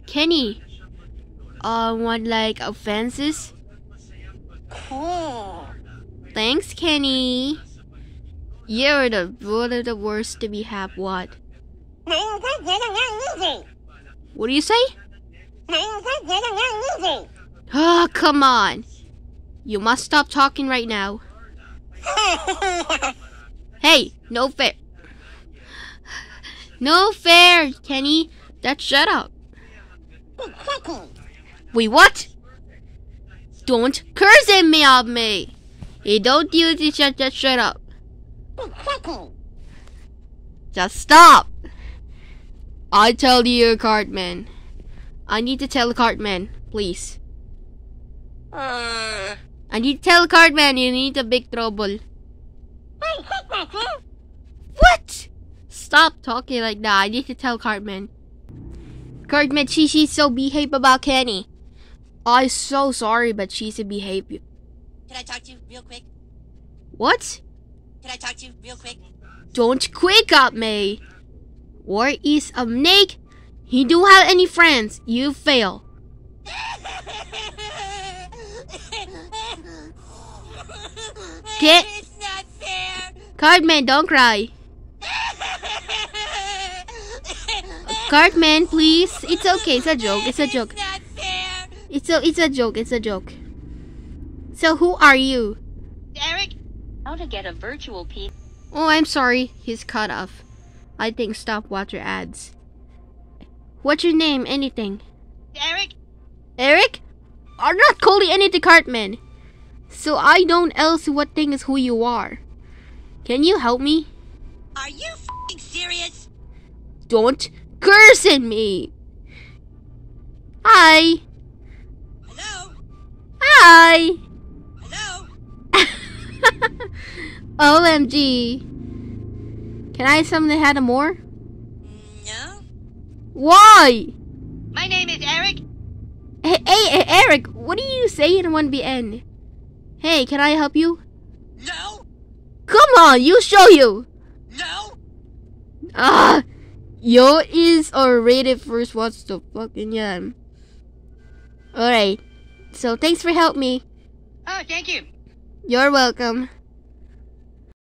Kenny, want like offenses? Cool. Thanks, Kenny. You're one of the worst to be have what? What do you say? Oh, come on. You must stop talking right now. Hey, no fair. No fair, Kenny. Just shut up. Wait, what? Don't curse at me on me. Hey, don't use it. Just shut up. Just stop. I tell you, Cartman. I need to tell Cartman, please. I need to tell Cartman you need a big trouble. What? Stop talking like that. I need to tell Cartman. Cartman, she's so behave about Kenny. I'm so sorry, but she's a behavior. Can I talk to you real quick? What? Can I talk to you real quick? Don't quick up me. Or is a snake? He don't have any friends. You fail. Get. It's not fair. Cartman, don't cry. Cartman, please. It's okay. It's a joke. It's a joke. It's not fair. It's a joke. It's a joke. So who are you? Eric? How to get a virtual piece. Oh, I'm sorry. He's cut off. I think stop watch your ads. What's your name? Anything? Eric? Eric? I'm not calling anything Cartman. So I don't else what thing is who you are. Can you help me? Are you f***ing serious? Don't curse at me. Hi. Hello? Hi. Hello? OMG. Can I have something that had a more? No? Why? My name is Eric. Hey, Eric, what do you say in 1BN? Hey, can I help you? No? Come on, you show you. No? Yo is rated first. What's the fucking yam? Alright, so thanks for helping me. Oh, thank you. You're welcome.